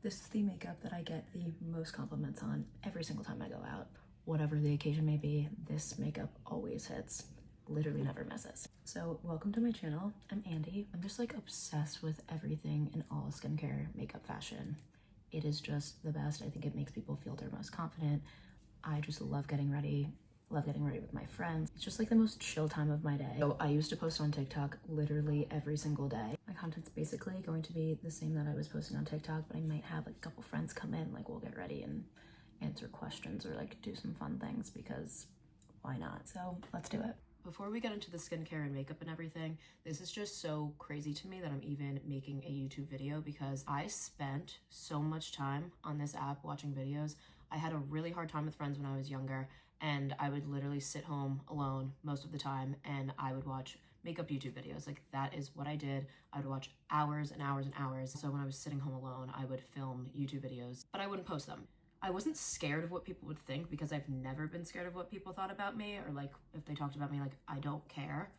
This is the makeup that I get the most compliments on every single time I go out. Whatever the occasion may be, this makeup always hits. Literally never misses. So welcome to my channel. I'm Andy. I'm just like obsessed with everything in all skincare, makeup, fashion. It is just the best. I think it makes people feel their most confident. I just love getting ready with my friends. It's just like the most chill time of my day. So I used to post on TikTok literally every single day. My content's basically going to be the same that I was posting on TikTok, but I might have like a couple friends come in, like we'll get ready and answer questions or like do some fun things because why not? So let's do it. Before we get into the skincare and makeup and everything, this is just so crazy to me that I'm even making a YouTube video because I spent so much time on this app watching videos. I had a really hard time with friends when I was younger, and I would literally sit home alone most of the time and I would watch makeup YouTube videos. Like that is what I did. I would watch hours and hours and hours. So when I was sitting home alone, I would film YouTube videos, but I wouldn't post them. I wasn't scared of what people would think because I've never been scared of what people thought about me, or like if they talked about me, like I don't care.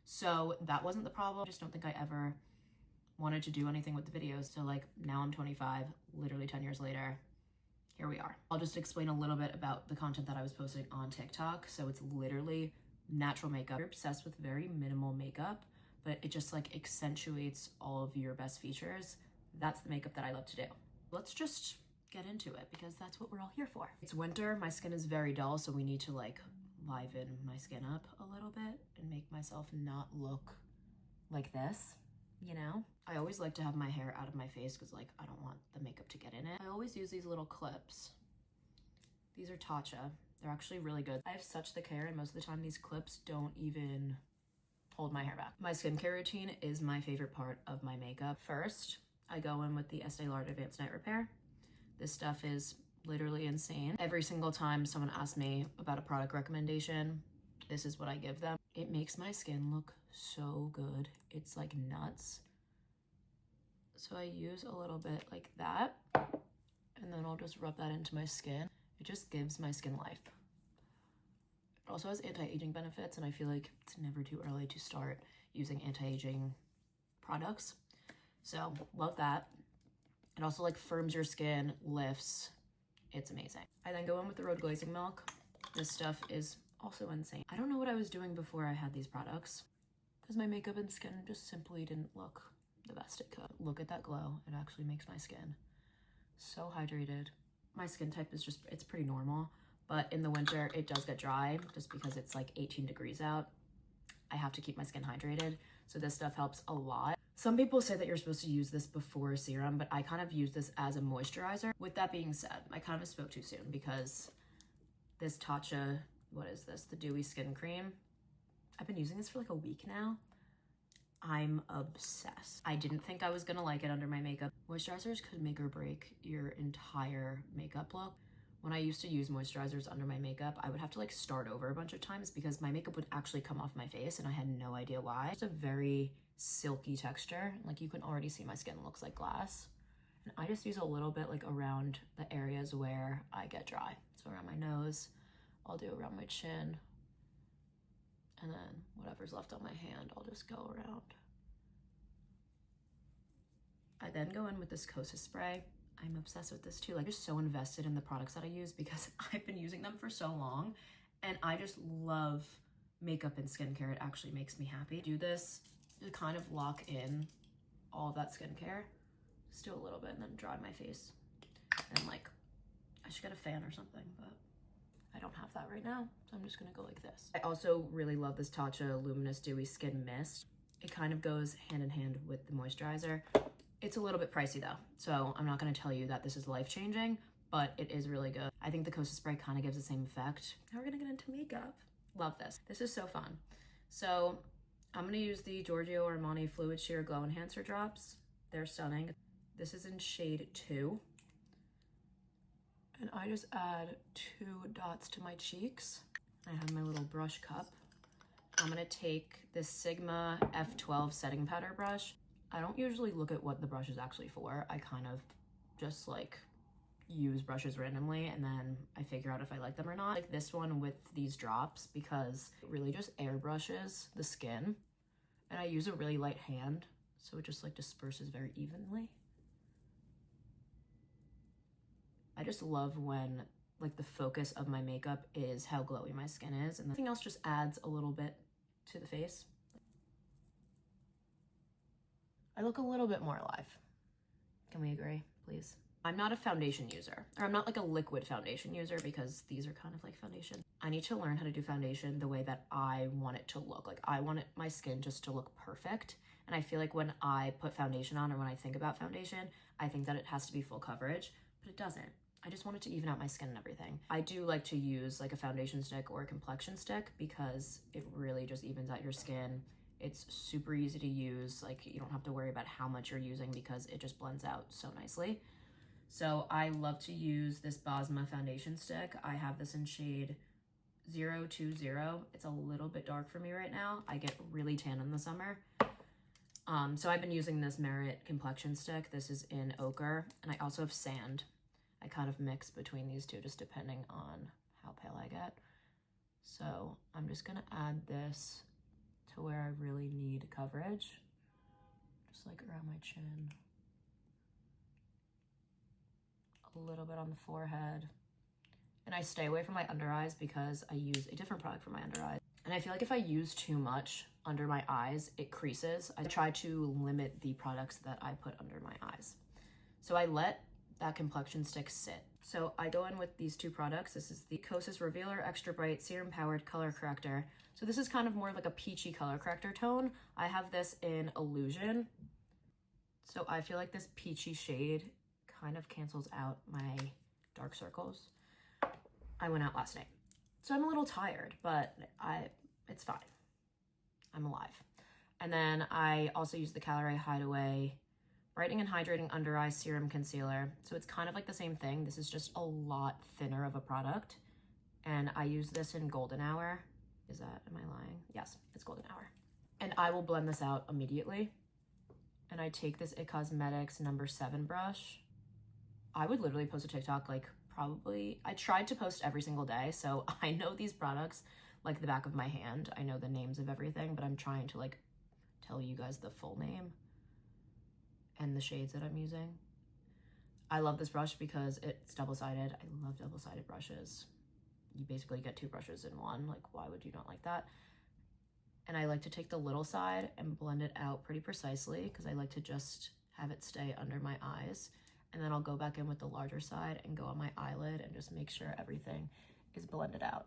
So that wasn't the problem. I just don't think I ever wanted to do anything with the videos. So like now I'm 25, literally 10 years later, here we are. I'll just explain a little bit about the content that I was posting on TikTok. So it's literally natural makeup. You're obsessed with very minimal makeup, but it just like accentuates all of your best features. That's the makeup that I love to do. Let's just get into it because that's what we're all here for. It's winter, my skin is very dull, so we need to like liven my skin up a little bit and make myself not look like this, you know? I always like to have my hair out of my face because like I don't want the makeup to get in it. I always use these little clips. These are Tatcha. They're actually really good. I have such thick hair and most of the time these clips don't even hold my hair back. My skincare routine is my favorite part of my makeup. First, I go in with the Estee Lauder Advanced Night Repair. This stuff is literally insane. Every single time someone asks me about a product recommendation, this is what I give them. It makes my skin look so good. It's like nuts. So I use a little bit like that, and then I'll just rub that into my skin. It just gives my skin life. It also has anti-aging benefits, and I feel like it's never too early to start using anti-aging products. So love that. It also like firms your skin, lifts. It's amazing. I then go in with the Road Glazing Milk. This stuff is also insane. I don't know what I was doing before I had these products because my makeup and skin just simply didn't look the best it could. Look at that glow. It actually makes my skin so hydrated. My skin type is just, it's pretty normal, but in the winter it does get dry just because it's like 18 degrees out. I have to keep my skin hydrated. So this stuff helps a lot. Some people say that you're supposed to use this before a serum, but I kind of use this as a moisturizer. With that being said, I kind of spoke too soon because this Tatcha, what is this? The Dewy Skin Cream. I've been using this for like a week now. I'm obsessed. I didn't think I was gonna like it under my makeup. Moisturizers could make or break your entire makeup look. When I used to use moisturizers under my makeup, I would have to like start over a bunch of times because my makeup would actually come off my face and I had no idea why. It's a very silky texture. Like you can already see my skin looks like glass. And I just use a little bit like around the areas where I get dry. So around my nose, I'll do around my chin. And then whatever's left on my hand, I'll just go around. I then go in with this Kosas spray. I'm obsessed with this too. Like, I'm just so invested in the products that I use because I've been using them for so long and I just love makeup and skincare. It actually makes me happy. Do this to kind of lock in all of that skincare. Just do a little bit and then dry my face. And like, I should get a fan or something, but I don't have that right now. So I'm just gonna go like this. I also really love this Tatcha Luminous Dewy Skin Mist. It kind of goes hand in hand with the moisturizer. It's a little bit pricey though, so I'm not gonna tell you that this is life-changing, but it is really good. I think the Kosas spray kind of gives the same effect. Now we're gonna get into makeup. Love this. This is so fun. So I'm gonna use the Giorgio Armani Fluid Sheer Glow Enhancer drops. They're stunning. This is in shade 2. And I just add 2 dots to my cheeks. I have my little brush cup. I'm gonna take this Sigma F12 setting powder brush. I don't usually look at what the brush is actually for. I kind of just like use brushes randomly and then I figure out if I like them or not. Like this one with these drops because it really just airbrushes the skin. And I use a really light hand, so it just like disperses very evenly. I just love when like the focus of my makeup is how glowy my skin is, and everything else just adds a little bit to the face. I look a little bit more alive. Can we agree, please? I'm not a foundation user, or I'm not like a liquid foundation user because these are kind of like foundation. I need to learn how to do foundation the way that I want it to look. Like I want my skin just to look perfect. And I feel like when I put foundation on, or when I think about foundation, I think that it has to be full coverage, but it doesn't. I just want it to even out my skin and everything. I do like to use like a foundation stick or a complexion stick because it really just evens out your skin. It's super easy to use. Like you don't have to worry about how much you're using because it just blends out so nicely. So I love to use this Bosma foundation stick. I have this in shade 020. It's a little bit dark for me right now. I get really tan in the summer. So I've been using this Merit complexion stick. This is in ochre, and I also have sand. I kind of mix between these two just depending on how pale I get. So I'm just gonna add this to where I really need coverage, just like around my chin. A little bit on the forehead. And I stay away from my under eyes because I use a different product for my under eyes. And I feel like if I use too much under my eyes, it creases. I try to limit the products that I put under my eyes. So I let that complexion stick sit. So I go in with these two products. This is the Kosas Revealer Extra Bright Serum Powered Color Corrector. So this is kind of more like a peachy color corrector tone. I have this in Illusion. So I feel like this peachy shade kind of cancels out my dark circles. I went out last night, so I'm a little tired, but it's fine. I'm alive. And then I also use the Calorie Hideaway Brightening and Hydrating Under Eye Serum Concealer. So it's kind of like the same thing. This is just a lot thinner of a product. And I use this in Golden Hour. Am I lying? Yes, it's Golden Hour. And I will blend this out immediately. And I take this It Cosmetics number 7 brush. I would literally post a TikTok like probably, I tried to post every single day. So I know these products like the back of my hand. I know the names of everything, but I'm trying to like tell you guys the full name and the shades that I'm using. I love this brush because it's double-sided. I love double-sided brushes. You basically get 2 brushes in one. Like, why would you not like that? And I like to take the little side and blend it out pretty precisely because I like to just have it stay under my eyes. And then I'll go back in with the larger side and go on my eyelid and just make sure everything is blended out.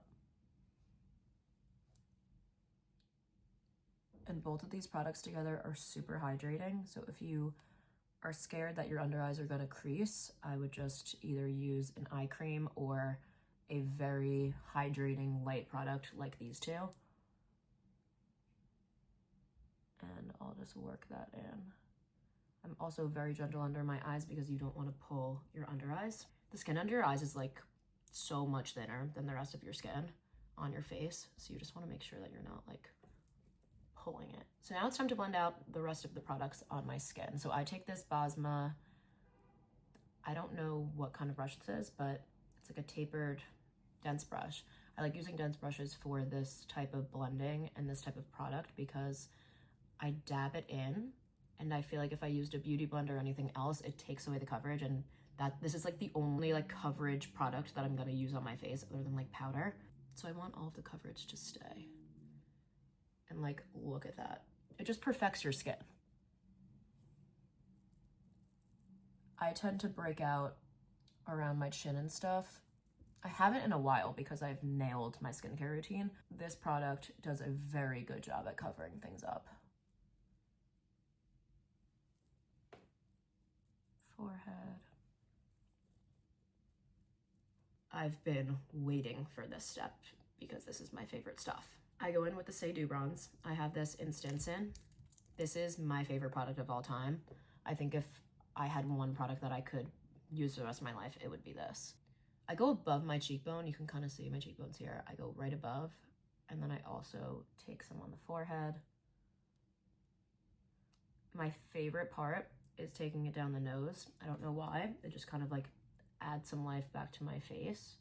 And both of these products together are super hydrating. So if you are scared that your under eyes are gonna crease, I would just either use an eye cream or a very hydrating light product like these two. And I'll just work that in. I'm also very gentle under my eyes because you don't want to pull your under eyes. The skin under your eyes is like so much thinner than the rest of your skin on your face. So you just want to make sure that you're not like pulling it. So now it's time to blend out the rest of the products on my skin. So I take this Bosma, I don't know what kind of brush this is, but it's like a tapered dense brush. I like using dense brushes for this type of blending and this type of product because I dab it in, and I feel like if I used a beauty blender or anything else, it takes away the coverage, and this is like the only like coverage product that I'm gonna use on my face other than like powder. So I want all of the coverage to stay. And like, look at that. It just perfects your skin. I tend to break out around my chin and stuff. I haven't in a while because I've nailed my skincare routine. This product does a very good job at covering things up. Forehead. I've been waiting for this step because this is my favorite stuff. I go in with the Say Do bronze. I have this in Stinson. This is my favorite product of all time. I think if I had one product that I could use the rest of my life, it would be this. I go above my cheekbone. You can kind of see my cheekbones here. I go right above, and then I also take some on the forehead. My favorite part is taking it down the nose. I don't know why. It just kind of like adds some life back to my face.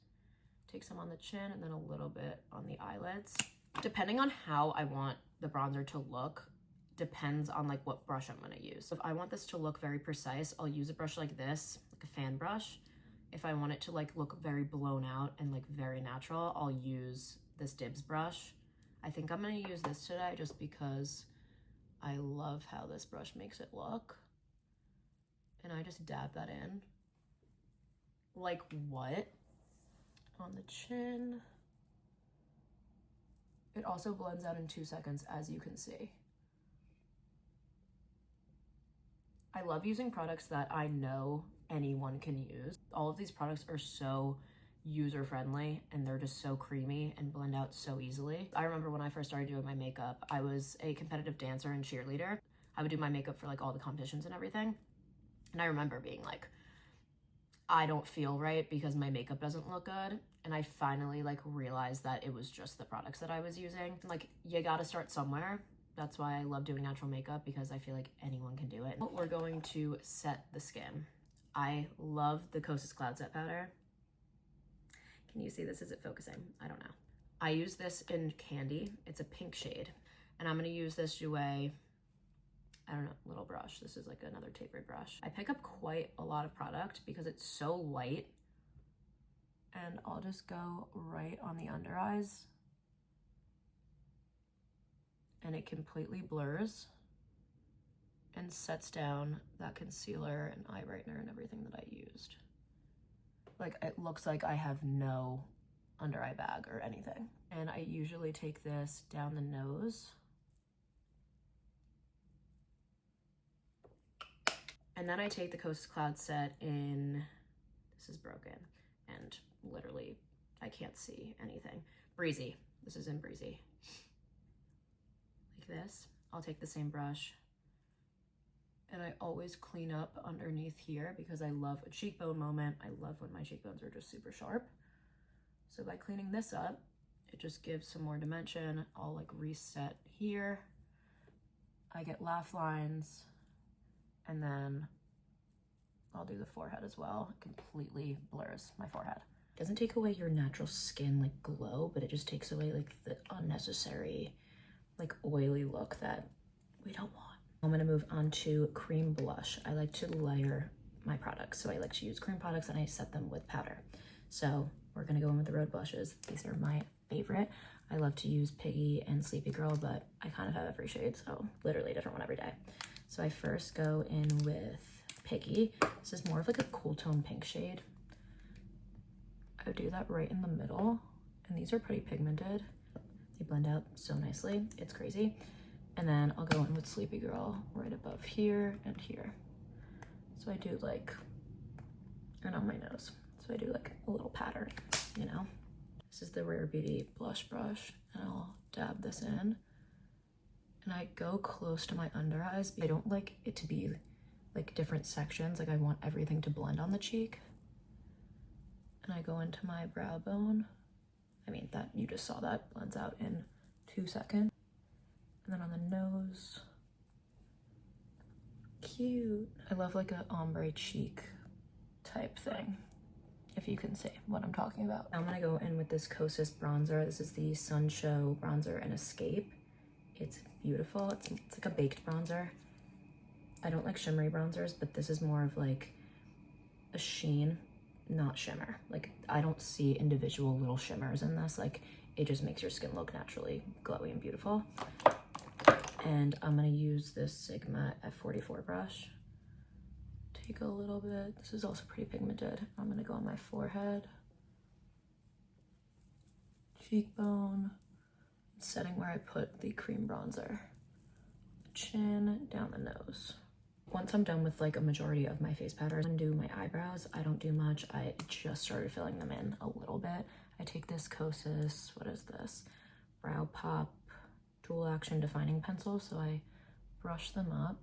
Take some on the chin and then a little bit on the eyelids. Depending on how I want the bronzer to look, depends on like what brush I'm gonna use. So if I want this to look very precise, I'll use a brush like this, like a fan brush, if I want it to like look very blown out and like very natural, I'll use this Dibs brush. I think I'm gonna use this today just because I love how this brush makes it look. And I just dab that in. Like what? On the chin. It also blends out in 2 seconds, as you can see. I love using products that I know anyone can use. All of these products are so user-friendly and they're just so creamy and blend out so easily. I remember when I first started doing my makeup, I was a competitive dancer and cheerleader. I would do my makeup for like all the competitions and everything. And I remember being like, I don't feel right because my makeup doesn't look good. And I finally like realized that it was just the products that I was using. Like, you gotta start somewhere. That's why I love doing natural makeup, because I feel like anyone can do it. We're going to set the skin. I love the Kosas Cloud Set Powder. Can you see this? Is it focusing? I don't know. I use this in Candy. It's a pink shade. And I'm gonna use this Jouer, I don't know, little brush. This is like another tapered brush. I pick up quite a lot of product because it's so light. And I'll just go right on the under eyes. And it completely blurs and sets down that concealer and eye brightener and everything that I used. Like, it looks like I have no under eye bag or anything. And I usually take this down the nose. And then I take the Kosas Cloud Set in, this is broken, and literally I can't see anything. Breezy, this is in Breezy. Like this, I'll take the same brush, and I always clean up underneath here because I love a cheekbone moment. I love when my cheekbones are just super sharp. So by cleaning this up, it just gives some more dimension. I'll like reset here. I get laugh lines, and then I'll do the forehead as well. It completely blurs my forehead. It doesn't take away your natural skin like glow, but it just takes away like the unnecessary like oily look that we don't want. I'm gonna move on to cream blush. I like to layer my products. So I like to use cream products and I set them with powder. So we're gonna go in with the Rhode blushes. These are my favorite. I love to use Piggy and Sleepy Girl, but I kind of have every shade, so literally a different one every day. So I first go in with Piggy. This is more of like a cool tone pink shade. I would do that right in the middle, and these are pretty pigmented. They blend out so nicely, it's crazy. And then I'll go in with Sleepy Girl right above here and here. So I do like, and on my nose. So I do like a little pattern, you know? This is the Rare Beauty blush brush, and I'll dab this in. And I go close to my under eyes. I don't like it to be like different sections. Like, I want everything to blend on the cheek. And I go into my brow bone. I mean, that you just saw that blends out in 2 seconds. And then on the nose, cute. I love like a ombre cheek type thing, if you can see what I'm talking about. I'm gonna go in with this Kosas bronzer. This is the Sun Show Bronzer and Escape. It's beautiful. It's like a baked bronzer. I don't like shimmery bronzers, but this is more of like a sheen, not shimmer. Like, I don't see individual little shimmers in this. Like, it just makes your skin look naturally glowy and beautiful. And I'm gonna use this Sigma F44 brush. Take a little bit. This is also pretty pigmented. I'm gonna go on my forehead, cheekbone, setting where I put the cream bronzer, chin, down the nose. Once I'm done with like a majority of my face powder, I'm gonna do my eyebrows. I don't do much. I just started filling them in a little bit. I take this Kosas, what is this? Brow Pop Dual Action Defining Pencil. So I brush them up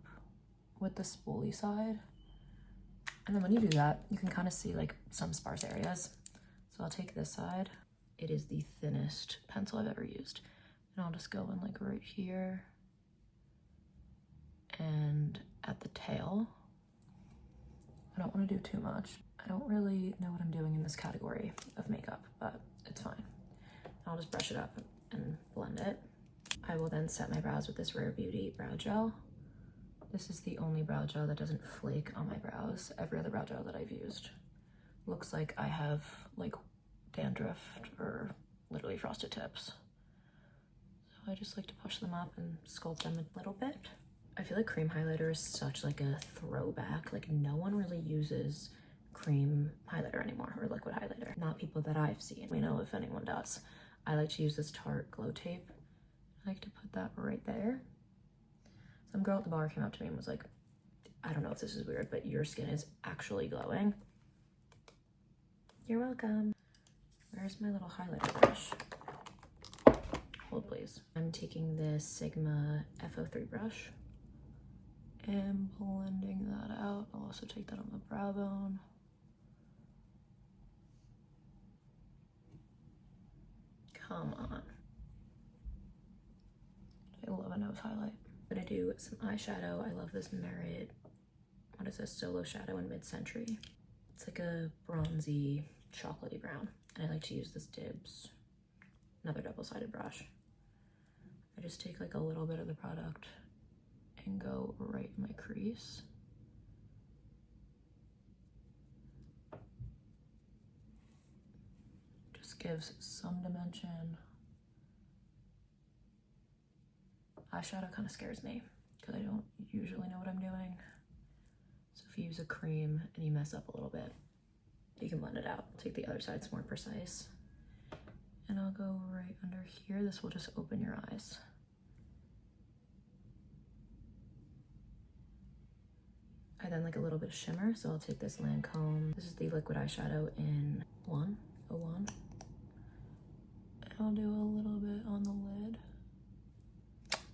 with the spoolie side. And then when you do that, you can kind of see like some sparse areas. So I'll take this side. It is the thinnest pencil I've ever used. And I'll just go in like right here and at the tail. I don't want to do too much. I don't really know what I'm doing in this category of makeup, but it's fine. I'll just brush it up and blend it. I will then set my brows with this Rare Beauty brow gel. This is the only brow gel that doesn't flake on my brows. Every other brow gel that I've used looks like I have like dandruff or literally frosted tips. So I just like to push them up and sculpt them a little bit. I feel like cream highlighter is such like a throwback. Like no one really uses cream highlighter anymore, or liquid highlighter. Not people that I've seen. We know if anyone does. I like to use this Tarte glow tape. I like to put that right there. Some girl at the bar came up to me and was like, I don't know if this is weird, but your skin is actually glowing. You're welcome. Where's my little highlighter brush? Hold please. I'm taking this Sigma F03 brush and blending that out. I'll also take that on the brow bone. Come on. I love a nose highlight. I'm gonna do some eyeshadow. I love this Merit, what is this, Solo Shadow in Mid-Century. It's like a bronzy, chocolatey brown. And I like to use this Dibs, another double-sided brush. I just take like a little bit of the product and go right in my crease. Just gives some dimension. Eyeshadow kind of scares me because I don't usually know what I'm doing. So if you use a cream and you mess up a little bit, you can blend it out. Take the other side, it's more precise. And I'll go right under here. This will just open your eyes. I then like a little bit of shimmer, so I'll take this Lancome. This is the liquid eyeshadow in 101. And I'll do a little bit on the lid.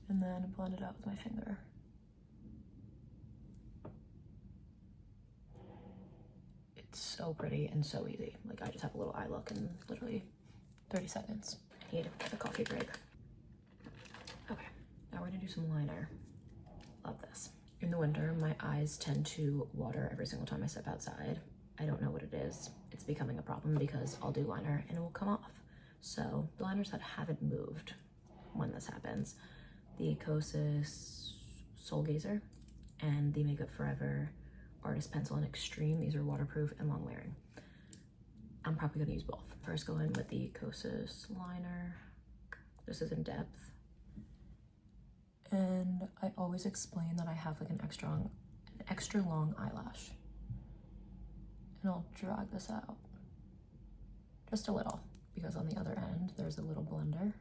And then blend it out with my finger. It's so pretty and so easy. Like I just have a little eye look in literally 30 seconds. I need a coffee break. Okay, now we're gonna do some liner. Love this. In the winter, my eyes tend to water every single time I step outside. I don't know what it is. It's becoming a problem because I'll do liner and it will come off. So the liners that haven't moved when this happens, the Kosas Soul Gazer and the Makeup Forever Artist Pencil in Extreme. These are waterproof and long wearing. I'm probably gonna use both. First go in with the Kosas liner. This is in depth. And I always explain that I have like an extra long eyelash. And I'll drag this out. Just a little, because on the other end, there's a little blender.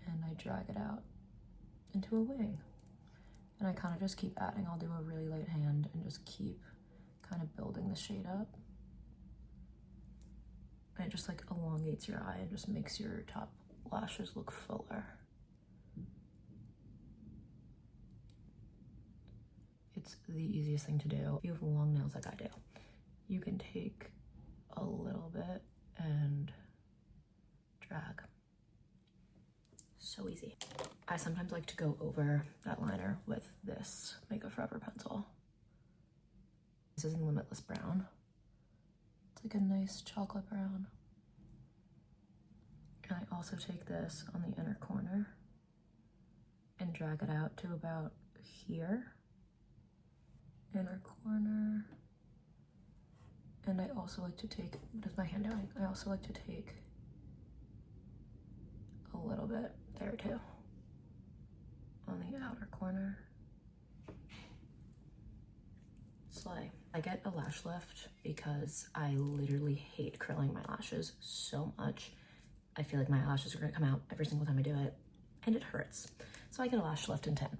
And I drag it out into a wing. And I kind of just keep adding. I'll do a really light hand and just keep kind of building the shade up. And it just like elongates your eye and just makes your top lashes look fuller. It's the easiest thing to do. If you have long nails like I do, you can take a little bit and drag. So easy. I sometimes like to go over that liner with this Makeup Forever pencil. This is in Limitless Brown. It's like a nice chocolate brown. And I also take this on the inner corner and drag it out to about here. Inner corner. And I also like to take, what is my hand doing? I also like to take a little bit there too, on the outer corner. Slay. I get a lash lift because I literally hate curling my lashes so much. I feel like my eyelashes are gonna come out every single time I do it, and it hurts. So I get a lash lift in 10,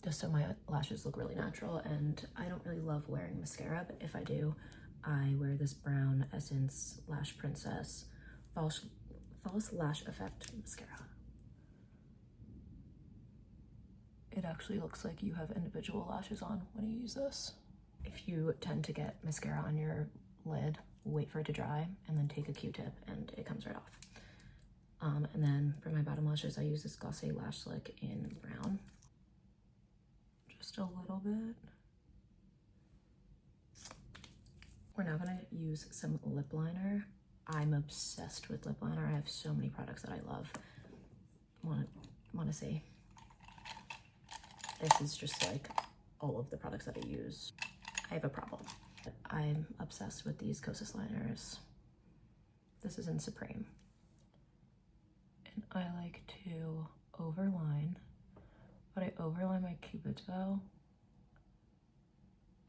just so my lashes look really natural. And I don't really love wearing mascara, but if I do, I wear this brown Essence Lash Princess False Lash Effect mascara. It actually looks like you have individual lashes on when you use this. If you tend to get mascara on your lid, wait for it to dry and then take a Q-tip and it comes right off. And then for my bottom lashes, I use this Glossy Lash Slick in brown. Just a little bit. We're now gonna use some lip liner. I'm obsessed with lip liner. I have so many products that I love. Wanna see? This is just like all of the products that I use. I have a problem. I'm obsessed with these Kosas liners. This is in Supreme. And I like to overline, but I overline my Cupid's bow,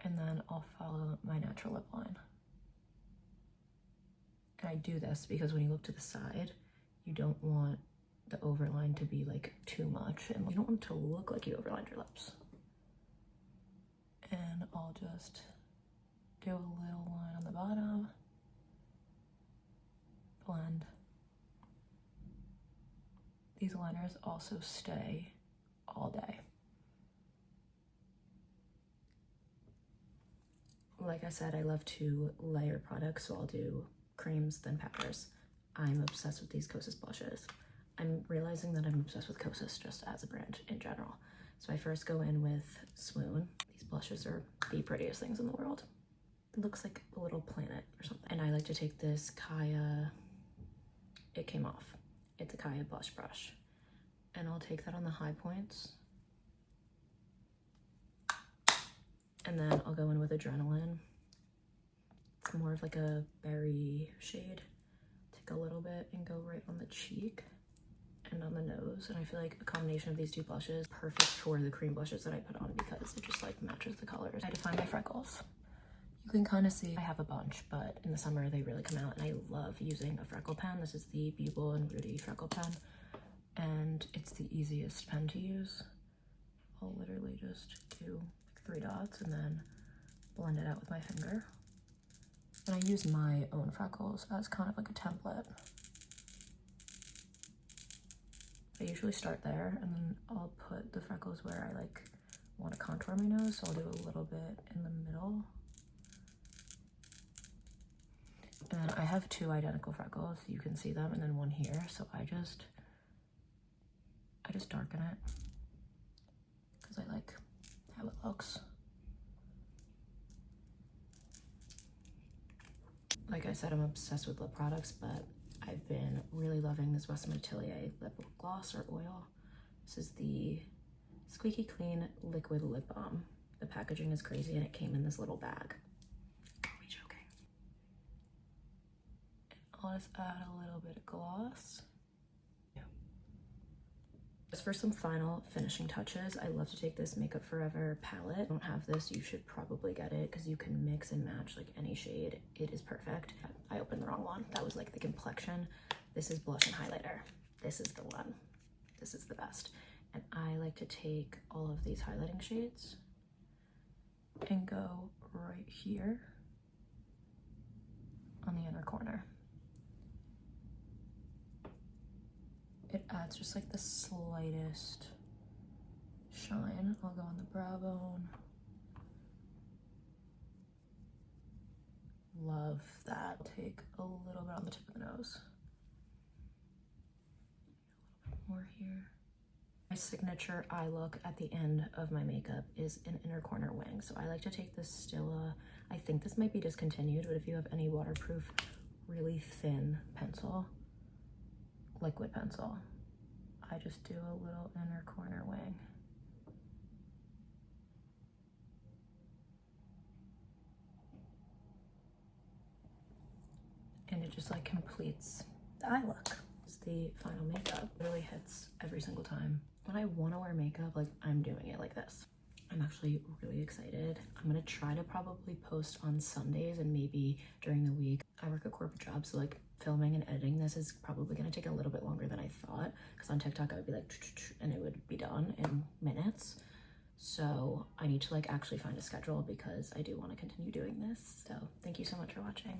and then I'll follow my natural lip line. And I do this because when you look to the side, you don't want the overline to be like too much, and you don't want it to look like you overlined your lips. And I'll just do a little line on the bottom, blend. These liners also stay all day. Like I said, I love to layer products, so I'll do creams, then powders. I'm obsessed with these Kosas blushes. I'm realizing that I'm obsessed with Kosas just as a brand in general. So I first go in with Swoon. These blushes are the prettiest things in the world. It looks like a little planet or something. And I like to take this Kaya, it came off. It's a Kaya blush brush. And I'll take that on the high points. And then I'll go in with Adrenaline. It's more of like a berry shade. Take a little bit and go right on the cheek and on the nose. And I feel like a combination of these two blushes, perfect for the cream blushes that I put on because it just like matches the colors. I define my freckles. You can kind of see I have a bunch, but in the summer they really come out, and I love using a freckle pen. This is the Bugle and Rudy freckle pen, and it's the easiest pen to use. I'll literally just do like 3 dots and then blend it out with my finger. And I use my own freckles as kind of like a template. I usually start there, and then I'll put the freckles where I like want to contour my nose, so I'll do a little bit in the middle. And then I have 2 identical freckles, you can see them, and then 1 here, so I just darken it because I like how it looks. Like I said, I'm obsessed with lip products, but I've been really loving this Western Atelier lip gloss or oil. This is the Squeaky Clean Liquid Lip Balm. The packaging is crazy, and it came in this little bag. Are we joking? And I'll just add a little bit of gloss. Just for some final finishing touches, I love to take this Makeup Forever palette. If you don't have this, you should probably get it because you can mix and match like any shade. It is perfect. I opened the wrong one. That was like the complexion. This is blush and highlighter. This is the one. This is the best. And I like to take all of these highlighting shades and go right here on the inner corner. It adds just like the slightest shine. I'll go on the brow bone. Love that. Take a little bit on the tip of the nose. A little bit more here. My signature eye look at the end of my makeup is an inner corner wing. So I like to take this Stila, I think this might be discontinued, but if you have any waterproof, really thin pencil, liquid pencil, I just do a little inner corner wing. And it just like completes the eye look. It's the final makeup. It really hits every single time. When I want to wear makeup, like I'm doing it like this. I'm actually really excited. I'm gonna try to probably post on Sundays and maybe during the week. I work a corporate job, so like filming and editing this is probably gonna take a little bit longer than I thought, because on TikTok I would be like, and it would be done in minutes. So I need to like actually find a schedule because I do want to continue doing this. So thank you so much for watching.